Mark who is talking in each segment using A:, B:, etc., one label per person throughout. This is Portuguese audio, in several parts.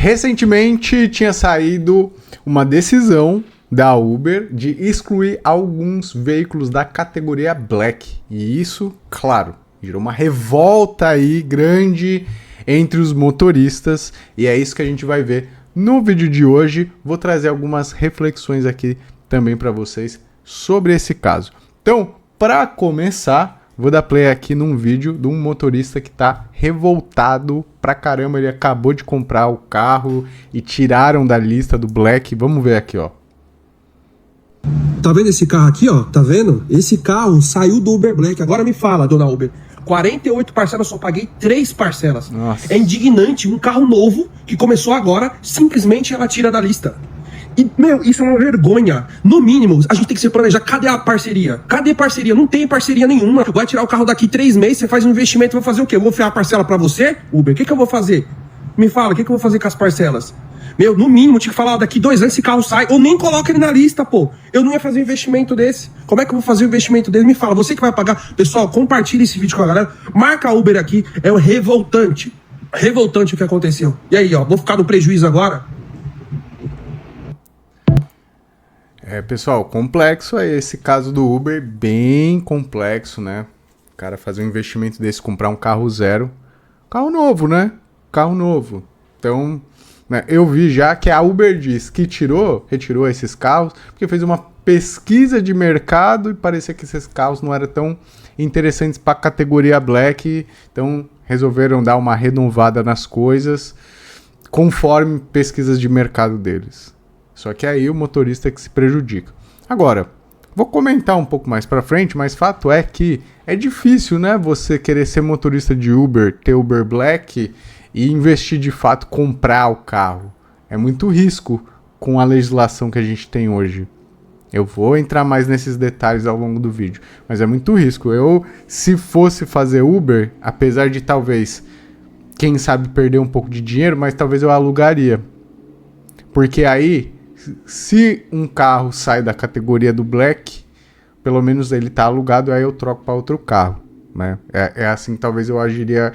A: Recentemente tinha saído uma decisão da Uber de excluir alguns veículos da categoria Black. E isso, claro, gerou uma revolta aí grande entre os motoristas. E é isso que a gente vai ver no vídeo de hoje. Vou trazer algumas reflexões aqui também para vocês sobre esse caso. Então, para começar, vou dar play aqui num vídeo de um motorista que tá revoltado pra caramba. Ele acabou de comprar o carro e tiraram da lista do Black. Vamos ver aqui, ó.
B: Tá vendo esse carro aqui, ó? Tá vendo? Esse carro saiu do Uber Black. Agora me fala, dona Uber. 48 parcelas, só paguei 3 parcelas.
A: Nossa.
B: É indignante, um carro novo que começou agora, simplesmente ela tira da lista. E, meu, isso é uma vergonha. No mínimo, a gente tem que se planejar. Cadê a parceria? Cadê parceria? Não tem parceria nenhuma. Vai tirar o carro daqui 3 meses, você faz um investimento, vai fazer o quê? Eu vou enfiar a parcela pra você? Uber, o que eu vou fazer? Me fala, o que eu vou fazer com as parcelas? Meu, no mínimo, tinha que falar, daqui 2 anos esse carro sai, ou nem coloca ele na lista, pô. Eu não ia fazer um investimento desse. Como é que eu vou fazer um investimento desse? Me fala, você que vai pagar. Pessoal, compartilha esse vídeo com a galera. Marca a Uber aqui, é revoltante. Revoltante o que aconteceu. E aí, ó, vou ficar no prejuízo agora?
A: Pessoal, complexo é esse caso do Uber, bem complexo, né? O cara fazer um investimento desse, comprar um carro zero. Carro novo, né? Carro novo. Então, né, eu vi já que a Uber diz que retirou esses carros, porque fez uma pesquisa de mercado e parecia que esses carros não eram tão interessantes para a categoria Black, então resolveram dar uma renovada nas coisas, conforme pesquisas de mercado deles. Só que aí o motorista é que se prejudica. Agora, vou comentar um pouco mais pra frente, mas fato é que é difícil, né? Você querer ser motorista de Uber, ter Uber Black e investir de fato, comprar o carro. É muito risco com a legislação que a gente tem hoje. Eu vou entrar mais nesses detalhes ao longo do vídeo, mas é muito risco. Eu, se fosse fazer Uber, apesar de talvez, quem sabe, perder um pouco de dinheiro, mas talvez eu alugaria. Porque aí, se um carro sai da categoria do Black, pelo menos ele tá alugado, aí eu troco para outro carro, né? É assim, talvez eu agiria.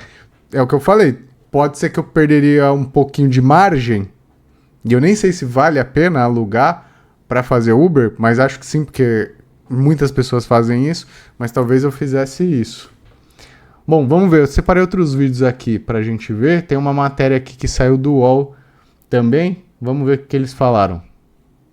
A: É o que eu falei. Pode ser que eu perderia um pouquinho de margem, e eu nem sei se vale a pena alugar para fazer Uber, mas acho que sim, porque muitas pessoas fazem isso, mas talvez eu fizesse isso. Bom, vamos ver. Eu separei outros vídeos aqui pra gente ver. Tem uma matéria aqui que saiu do UOL também. Vamos ver o que eles falaram.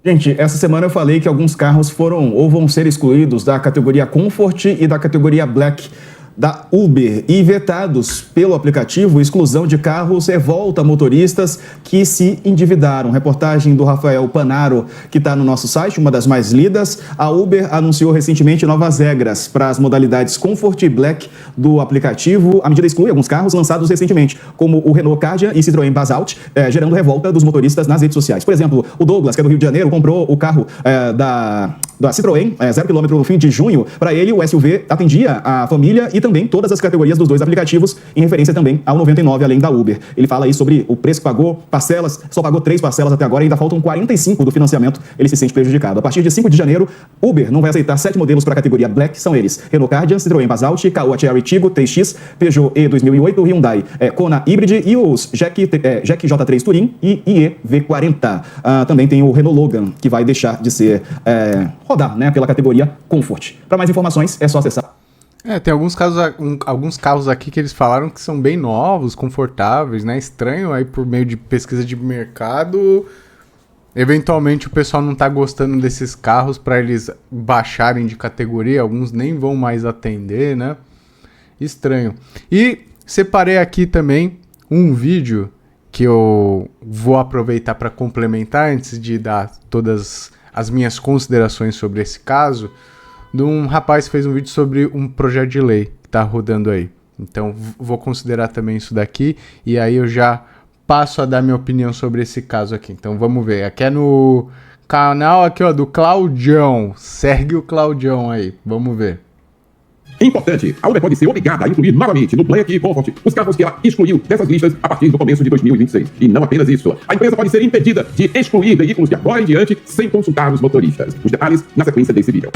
C: Gente, essa semana eu falei que alguns carros foram ou vão ser excluídos da categoria Comfort e da categoria Black da Uber e vetados pelo aplicativo. Exclusão de carros revolta motoristas que se endividaram. Reportagem do Rafael Panaro, que está no nosso site, uma das mais lidas. A Uber anunciou recentemente novas regras para as modalidades Comfort e Black do aplicativo. A medida exclui alguns carros lançados recentemente, como o Renault Kardian e Citroën Basalt, gerando revolta dos motoristas nas redes sociais. Por exemplo, o Douglas, que é do Rio de Janeiro, comprou o carro da Citroën, 0 km no fim de junho. Para ele, o SUV atendia a família e também todas as categorias dos dois aplicativos, em referência também ao 99, além da Uber. Ele fala aí sobre o preço que pagou, parcelas, só pagou 3 parcelas até agora e ainda faltam 45 do financiamento, ele se sente prejudicado. A partir de 5 de janeiro, Uber não vai aceitar 7 modelos para a categoria Black, são eles: Renault Kardian, Citroën Basalt, Caoa Chery Tiggo 3X, Peugeot E 2008, Hyundai Kona Hybrid e os Jack J3 Touring e IE V40. Também tem o Renault Logan, que vai deixar de ser rodar, né, pela categoria Comfort. Para mais informações, é só acessar.
A: Tem alguns carros aqui que eles falaram que são bem novos, confortáveis, né? Estranho aí por meio de pesquisa de mercado. Eventualmente o pessoal não tá gostando desses carros para eles baixarem de categoria. Alguns nem vão mais atender, né? Estranho. E separei aqui também um vídeo que eu vou aproveitar para complementar antes de dar todas as minhas considerações sobre esse caso, de um rapaz que fez um vídeo sobre um projeto de lei que está rodando aí. Então vou considerar também isso daqui e aí eu já passo a dar minha opinião sobre esse caso aqui. Então vamos ver. Aqui é no canal aqui, ó, do Claudião. Segue o Claudião aí. Vamos ver.
D: Importante, a Uber pode ser obrigada a incluir novamente no Black e Comfort os carros que ela excluiu dessas listas a partir do começo de 2026. E não apenas isso, a empresa pode ser impedida de excluir veículos de agora em diante sem consultar os motoristas. Os detalhes na sequência desse vídeo.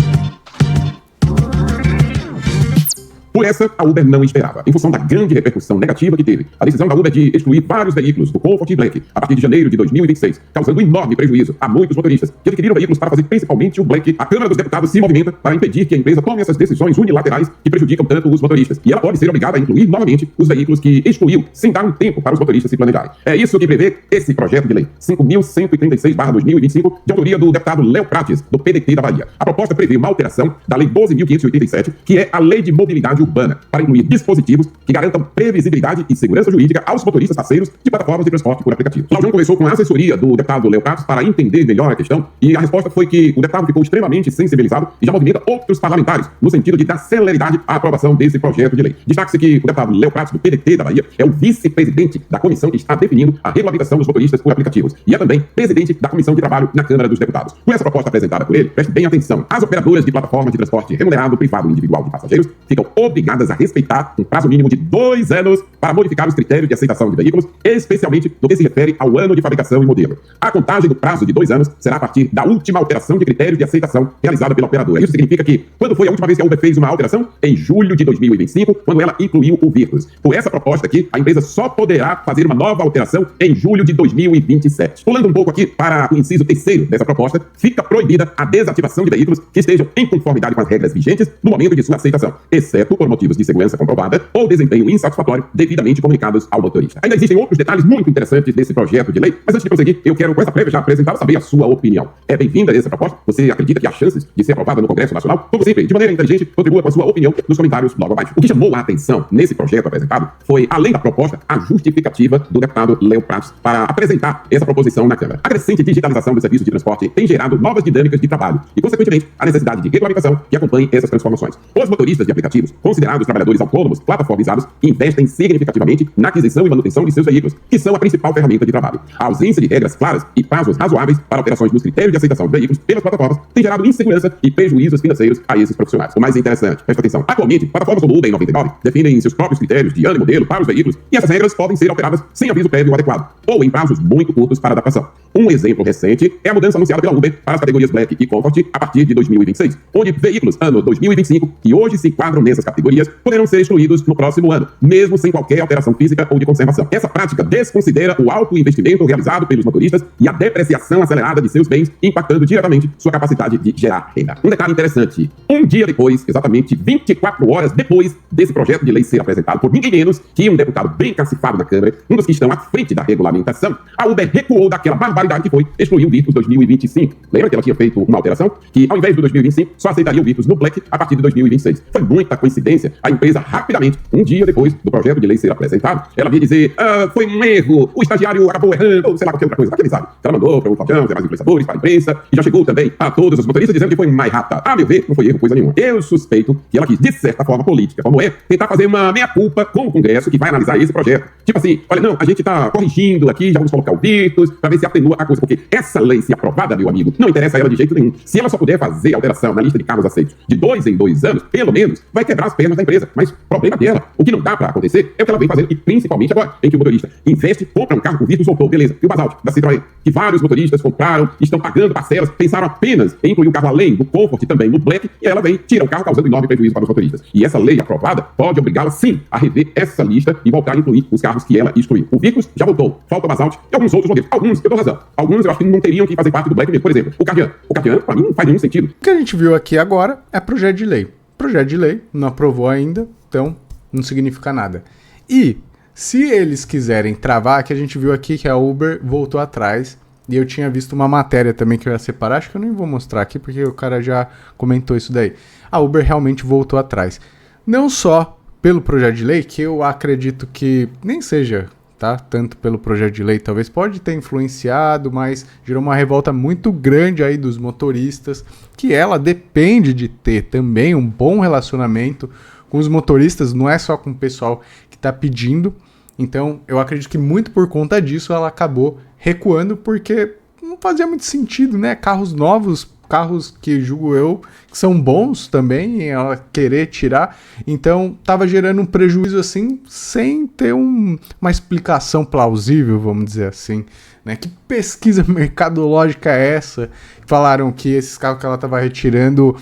D: Por essa, a Uber não esperava, em função da grande repercussão negativa que teve a decisão da Uber de excluir vários veículos do Comfort e Black a partir de janeiro de 2026, causando um enorme prejuízo a muitos motoristas que adquiriram veículos para fazer principalmente o Black. A Câmara dos Deputados se movimenta para impedir que a empresa tome essas decisões unilaterais que prejudicam tanto os motoristas. E ela pode ser obrigada a incluir novamente os veículos que excluiu, sem dar um tempo para os motoristas se planejarem. É isso que prevê esse projeto de lei 5.136/2025, de autoria do deputado Léo Prates, do PDT da Bahia. A proposta prevê uma alteração da Lei 12.587, que é a Lei de Mobilidade Urbana, para incluir dispositivos que garantam previsibilidade e segurança jurídica aos motoristas parceiros de plataformas de transporte por aplicativo. O João conversou com a assessoria do deputado Léo Prates para entender melhor a questão, e a resposta foi que o deputado ficou extremamente sensibilizado e já movimenta outros parlamentares no sentido de dar celeridade à aprovação desse projeto de lei. Destaque-se que o deputado Léo Prates, do PDT da Bahia, é o vice-presidente da comissão que está definindo a regulamentação dos motoristas por aplicativos e é também presidente da Comissão de Trabalho na Câmara dos Deputados. Com essa proposta apresentada por ele, preste bem atenção. As operadoras de plataforma de transporte remunerado privado e individual de passageiros ficam obrigadas a respeitar um prazo mínimo de 2 anos para modificar os critérios de aceitação de veículos, especialmente no que se refere ao ano de fabricação e modelo. A contagem do prazo de 2 anos será a partir da última alteração de critérios de aceitação realizada pela operadora. Isso significa que, quando foi a última vez que a Uber fez uma alteração? Em julho de 2025, quando ela incluiu o Virtus. Por essa proposta aqui, a empresa só poderá fazer uma nova alteração em julho de 2027. Pulando um pouco aqui para o inciso 3º dessa proposta, fica proibida a desativação de veículos que estejam em conformidade com as regras vigentes no momento de sua aceitação, exceto por motivos de segurança comprovada ou desempenho insatisfatório devidamente comunicados ao motorista. Ainda existem outros detalhes muito interessantes desse projeto de lei, mas antes de prosseguir, eu quero, com essa prévia já apresentada, saber a sua opinião. É bem-vinda essa proposta? Você acredita que há chances de ser aprovada no Congresso Nacional? Como sempre, de maneira inteligente, contribua com a sua opinião nos comentários logo abaixo. O que chamou a atenção nesse projeto apresentado foi, além da proposta, a justificativa do deputado Léo Prates para apresentar essa proposição na Câmara. A crescente digitalização do serviço de transporte tem gerado novas dinâmicas de trabalho e, consequentemente, a necessidade de regulamentação que acompanhe essas transformações. Os motoristas de aplicativos, considerados trabalhadores autônomos, plataformizados, investem significativamente na aquisição e manutenção de seus veículos, que são a principal ferramenta de trabalho. A ausência de regras claras e prazos razoáveis para operações nos critérios de aceitação de veículos pelas plataformas tem gerado insegurança e prejuízos financeiros a esses profissionais. O mais interessante, presta atenção, atualmente, plataformas como Uber e 99 definem seus próprios critérios de ano e modelo para os veículos, e essas regras podem ser alteradas sem aviso prévio adequado, ou em prazos muito curtos para adaptação. Um exemplo recente é a mudança anunciada pela Uber para as categorias Black e Comfort a partir de 2026, onde veículos ano 2025, que hoje se enquadram nessas categorias, poderão ser excluídos no próximo ano, mesmo sem qualquer alteração física ou de conservação. Essa prática desconsidera o alto investimento realizado pelos motoristas e a depreciação acelerada de seus bens, impactando diretamente sua capacidade de gerar renda. Um detalhe interessante, um dia depois, exatamente 24 horas depois desse projeto de lei ser apresentado por ninguém menos que um deputado bem cacifado na Câmara, um dos que estão à frente da regulamentação, a Uber recuou daquela barbaridade que foi excluir o Virtus 2025. Lembra que ela tinha feito uma alteração? Que ao invés do 2025, só aceitaria o Virtus no Black a partir de 2026. Foi muita coincidência. A empresa, rapidamente, um dia depois do projeto de lei ser apresentado, ela veio dizer, foi um erro, o estagiário acabou errando, ou sei lá, qualquer outra coisa. Aquele sabe. Ela mandou para o Fabião, demais influenciadores, para a imprensa, e já chegou também a todos os motoristas dizendo que foi uma errata. A meu ver, não foi erro, coisa nenhuma. Eu suspeito que ela quis, de certa forma política, como é, tentar fazer uma meia-culpa com o Congresso que vai analisar esse projeto. Tipo assim, olha, não, a gente tá corrigindo aqui, já vamos colocar o Virtus, para ver se atenua a coisa, porque essa lei, se aprovada, meu amigo, não interessa a ela de jeito nenhum. Se ela só puder fazer alteração na lista de carros aceitos de 2 em 2 anos, pelo menos, vai quebrar as pernas da empresa. Mas problema dela. O que não dá para acontecer é o que ela vem fazendo, e principalmente agora, em que o motorista investe, compra um carro com Virtus, soltou, beleza. E o Basalt, da Citroën, que vários motoristas compraram, estão pagando parcelas, pensaram apenas em incluir o carro além do Comfort também no Black, e ela vem, tira o carro, causando enorme prejuízo para os motoristas. E essa lei aprovada pode obrigá-la, sim, a rever essa lista e voltar a incluir os carros que ela excluiu. O Virtus já voltou, falta o Basalt e alguns outros modelos. Alguns, eu dou razão. Alguns eu acho que não teriam que fazer parte do Black mesmo. Por exemplo, o Cardian. O Cardian, pra mim, não faz nenhum sentido.
A: O que a gente viu aqui agora é projeto de lei. Projeto de lei, não aprovou ainda, então não significa nada. E se eles quiserem travar, que a gente viu aqui que a Uber voltou atrás, e eu tinha visto uma matéria também que eu ia separar, acho que eu nem vou mostrar aqui porque o cara já comentou isso daí. A Uber realmente voltou atrás. Não só pelo projeto de lei, que eu acredito que nem seja, tá? Tanto pelo projeto de lei, talvez pode ter influenciado, mas gerou uma revolta muito grande aí dos motoristas, que ela depende de ter também um bom relacionamento com os motoristas, não é só com o pessoal que está pedindo. Então, eu acredito que muito por conta disso ela acabou recuando, porque não fazia muito sentido, né? Carros novos, carros que julgo eu que são bons também, ela querer tirar. Então, estava gerando um prejuízo assim, sem ter uma explicação plausível, vamos dizer assim. Né? Que pesquisa mercadológica é essa? Falaram que esses carros que ela estava retirando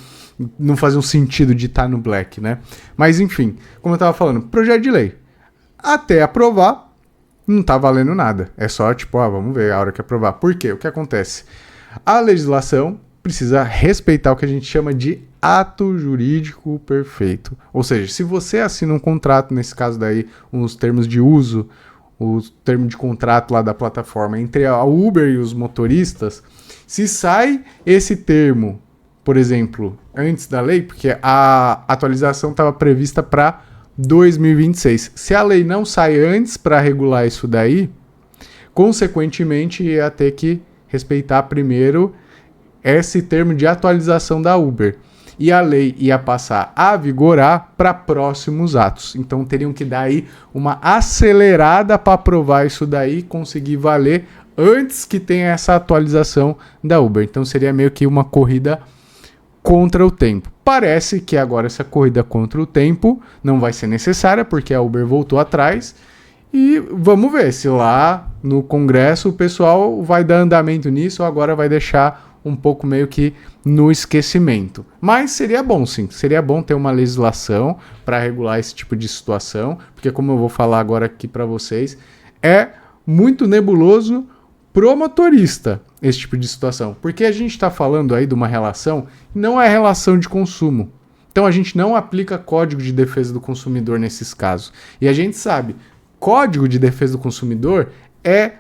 A: não fazia um sentido de estar no black, né? Mas enfim, como eu estava falando, projeto de lei. Até aprovar, não tá valendo nada. É só tipo, vamos ver a hora que aprovar. Por quê? O que acontece? A legislação precisa respeitar o que a gente chama de ato jurídico perfeito. Ou seja, se você assina um contrato, nesse caso daí, os termos de uso, o termo de contrato lá da plataforma entre a Uber e os motoristas, se sai esse termo, por exemplo, antes da lei, porque a atualização estava prevista para 2026. Se a lei não sai antes para regular isso daí, consequentemente ia ter que respeitar primeiro esse termo de atualização da Uber. E a lei ia passar a vigorar para próximos atos. Então teriam que dar aí uma acelerada para aprovar isso daí e conseguir valer antes que tenha essa atualização da Uber. Então seria meio que uma corrida contra o tempo. Parece que agora essa corrida contra o tempo não vai ser necessária, porque a Uber voltou atrás. E vamos ver se lá no Congresso o pessoal vai dar andamento nisso ou agora vai deixar um pouco meio que no esquecimento. Mas seria bom, sim. Seria bom ter uma legislação para regular esse tipo de situação, porque como eu vou falar agora aqui para vocês, é muito nebuloso pro motorista esse tipo de situação. Porque a gente está falando aí de uma relação, não é relação de consumo. Então a gente não aplica Código de Defesa do Consumidor nesses casos. E a gente sabe, Código de Defesa do Consumidor é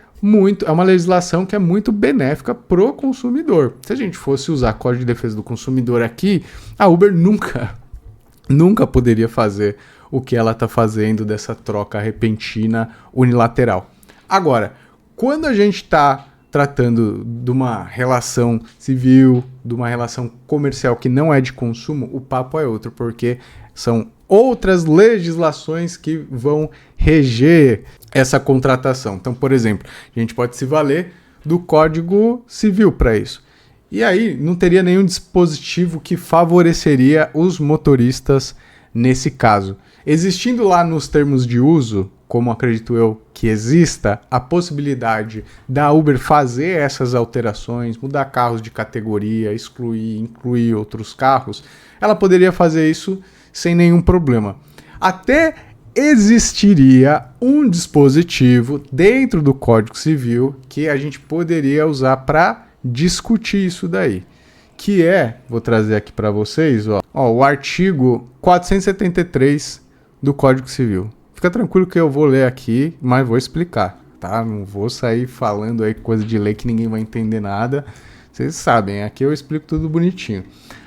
A: uma legislação que é muito benéfica pro consumidor. Se a gente fosse usar Código de Defesa do Consumidor aqui, a Uber nunca poderia fazer o que ela está fazendo dessa troca repentina unilateral. Agora, quando a gente está tratando de uma relação civil, de uma relação comercial que não é de consumo, o papo é outro, porque são outras legislações que vão reger essa contratação. Então, por exemplo, a gente pode se valer do Código Civil para isso. E aí não teria nenhum dispositivo que favoreceria os motoristas nesse caso. Existindo lá nos termos de uso, como acredito eu que exista, a possibilidade da Uber fazer essas alterações, mudar carros de categoria, excluir, incluir outros carros, ela poderia fazer isso sem nenhum problema. Até existiria um dispositivo dentro do Código Civil que a gente poderia usar para discutir isso daí, que vou trazer aqui para vocês, o artigo 473 do Código Civil. Fica tranquilo que eu vou ler aqui, mas vou explicar, tá? Não vou sair falando aí coisa de lei que ninguém vai entender nada. Vocês sabem, aqui eu explico tudo bonitinho.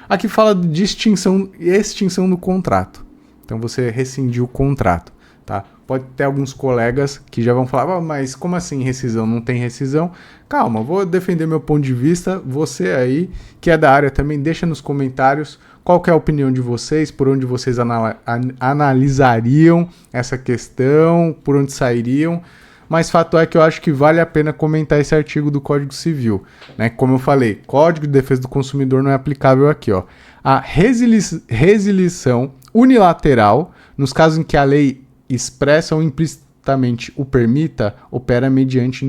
A: Aqui fala de extinção do contrato. Então você rescindiu o contrato, tá? Pode ter alguns colegas que já vão falar, mas como assim rescisão? Não tem rescisão? Calma, vou defender meu ponto de vista. Você aí, que é da área também, deixa nos comentários qual que é a opinião de vocês, por onde vocês analisariam essa questão, por onde sairiam. Mas fato é que eu acho que vale a pena comentar esse artigo do Código Civil, né? Como eu falei, Código de Defesa do Consumidor não é aplicável aqui, ó. A resilição unilateral, nos casos em que a lei expressa ou implicitamente o permita, opera mediante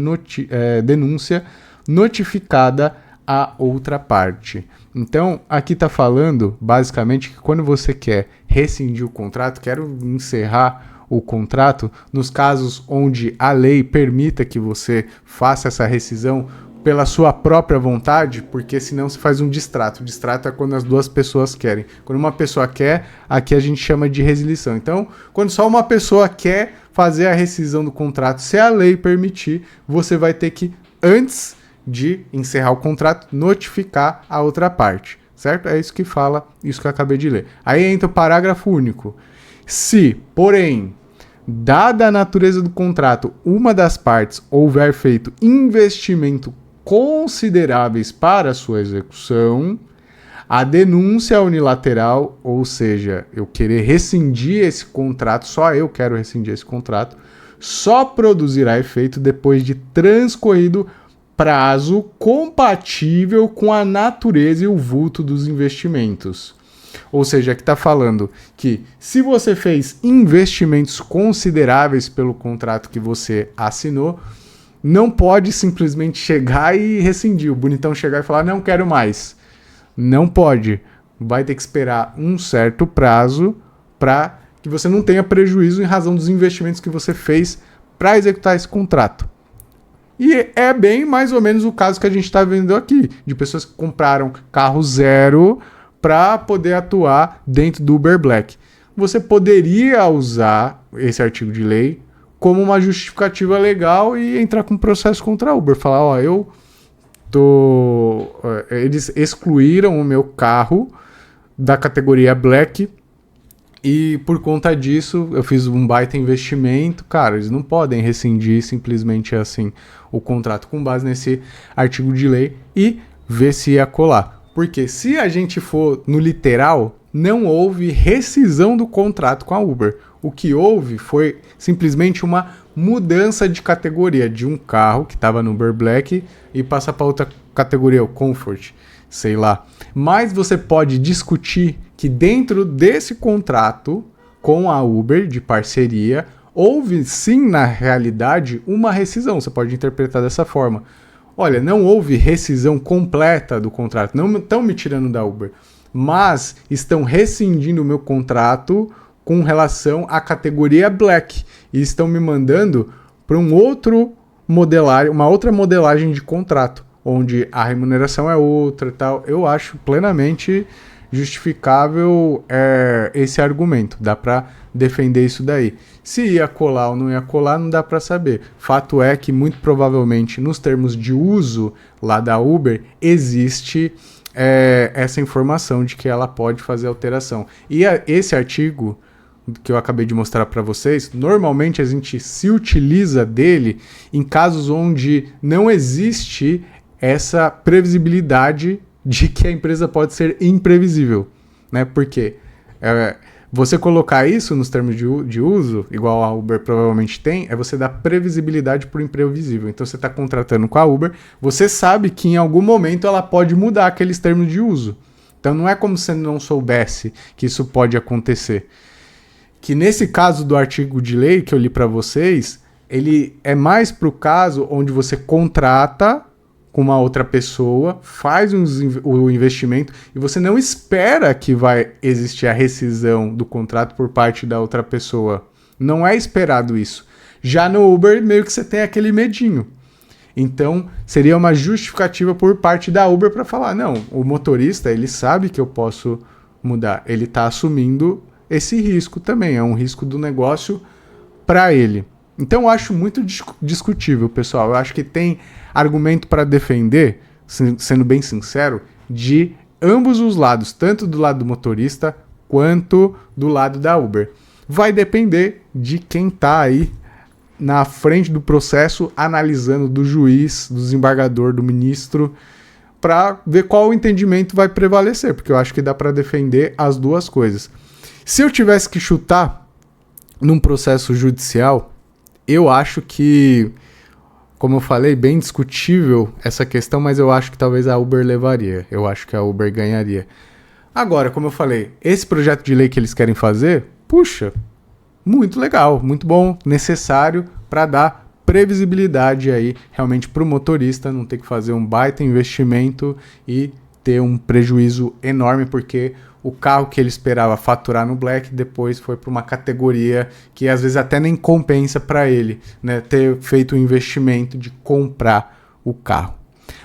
A: denúncia notificada a outra parte. Então, aqui está falando, basicamente, que quando você quer rescindir o contrato, quero encerrar o contrato, nos casos onde a lei permita que você faça essa rescisão pela sua própria vontade, porque senão você faz um distrato. O distrato é quando as duas pessoas querem. Quando uma pessoa quer, aqui a gente chama de resilição. Então, quando só uma pessoa quer fazer a rescisão do contrato, se a lei permitir, você vai ter que, antes de encerrar o contrato, notificar a outra parte, certo? É isso que fala, isso que eu acabei de ler. Aí entra o parágrafo único. Se, porém, dada a natureza do contrato, uma das partes houver feito investimento consideráveis para sua execução, a denúncia unilateral, ou seja, eu querer rescindir esse contrato, só eu quero rescindir esse contrato, só produzirá efeito depois de transcorrido prazo compatível com a natureza e o vulto dos investimentos. Ou seja, aqui está falando que se você fez investimentos consideráveis pelo contrato que você assinou, não pode simplesmente chegar e rescindir. O bonitão chegar e falar, não quero mais. Não pode. vai ter que esperar um certo prazo para que você não tenha prejuízo em razão dos investimentos que você fez para executar esse contrato. E é bem mais ou menos o caso que a gente está vendo aqui, de pessoas que compraram carro zero para poder atuar dentro do Uber Black. Você poderia usar esse artigo de lei como uma justificativa legal e entrar com processo contra a Uber. Falar, ó, eles excluíram o meu carro da categoria Black e por conta disso eu fiz um baita investimento. Cara, eles não podem rescindir simplesmente assim o contrato com base nesse artigo de lei e ver se ia colar. Porque se a gente for no literal, não houve rescisão do contrato com a Uber. O que houve foi simplesmente uma mudança de categoria de um carro que estava no Uber Black e passa para outra categoria, o Comfort, sei lá. Mas você pode discutir que dentro desse contrato com a Uber de parceria, houve sim, na realidade, uma rescisão. Você pode interpretar dessa forma. Olha, não houve rescisão completa do contrato, não estão me tirando da Uber, mas estão rescindindo o meu contrato com relação à categoria Black e estão me mandando para uma outra modelagem de contrato, onde a remuneração é outra e tal. Eu acho plenamente justificável esse argumento, dá para defender isso daí. Se ia colar ou não ia colar, não dá para saber. Fato é que, muito provavelmente, nos termos de uso lá da Uber, existe essa informação de que ela pode fazer alteração. E esse artigo que eu acabei de mostrar para vocês, normalmente a gente se utiliza dele em casos onde não existe essa previsibilidade de que a empresa pode ser imprevisível, né? Porque você colocar isso nos termos de uso, igual a Uber provavelmente tem, é você dar previsibilidade para o imprevisível. Então você está contratando com a Uber, você sabe que em algum momento ela pode mudar aqueles termos de uso. Então não é como se você não soubesse que isso pode acontecer. Que nesse caso do artigo de lei que eu li para vocês, ele é mais para o caso onde você contrata com uma outra pessoa, faz o investimento e você não espera que vai existir a rescisão do contrato por parte da outra pessoa. Não é esperado isso. Já no Uber, meio que você tem aquele medinho. Então, seria uma justificativa por parte da Uber para falar, não, o motorista, ele sabe que eu posso mudar. Ele está assumindo esse risco também, é um risco do negócio para ele. Então eu acho muito discutível, pessoal. Eu acho que tem argumento para defender, sendo bem sincero, de ambos os lados, tanto do lado do motorista quanto do lado da Uber. Vai depender de quem está aí na frente do processo, analisando, do juiz, do desembargador, do ministro, para ver qual o entendimento vai prevalecer, porque eu acho que dá para defender as duas coisas. Se eu tivesse que chutar num processo judicial, eu acho que, como eu falei, bem discutível essa questão, mas eu acho que talvez a Uber levaria. Eu acho que a Uber ganharia. Agora, como eu falei, esse projeto de lei que eles querem fazer, puxa, muito legal, muito bom, necessário para dar previsibilidade aí realmente para o motorista não ter que fazer um baita investimento e ter um prejuízo enorme, porque o carro que ele esperava faturar no Black depois foi para uma categoria que às vezes até nem compensa para ele, né, ter feito o investimento de comprar o carro.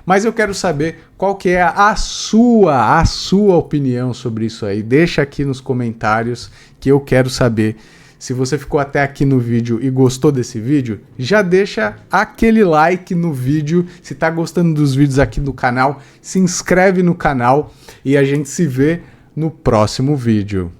A: Mas eu quero saber qual que é a sua opinião sobre isso aí. Deixa aqui nos comentários que eu quero saber. Se você ficou até aqui no vídeo e gostou desse vídeo, já deixa aquele like no vídeo. Se está gostando dos vídeos aqui do canal, se inscreve no canal e a gente se vê no próximo vídeo.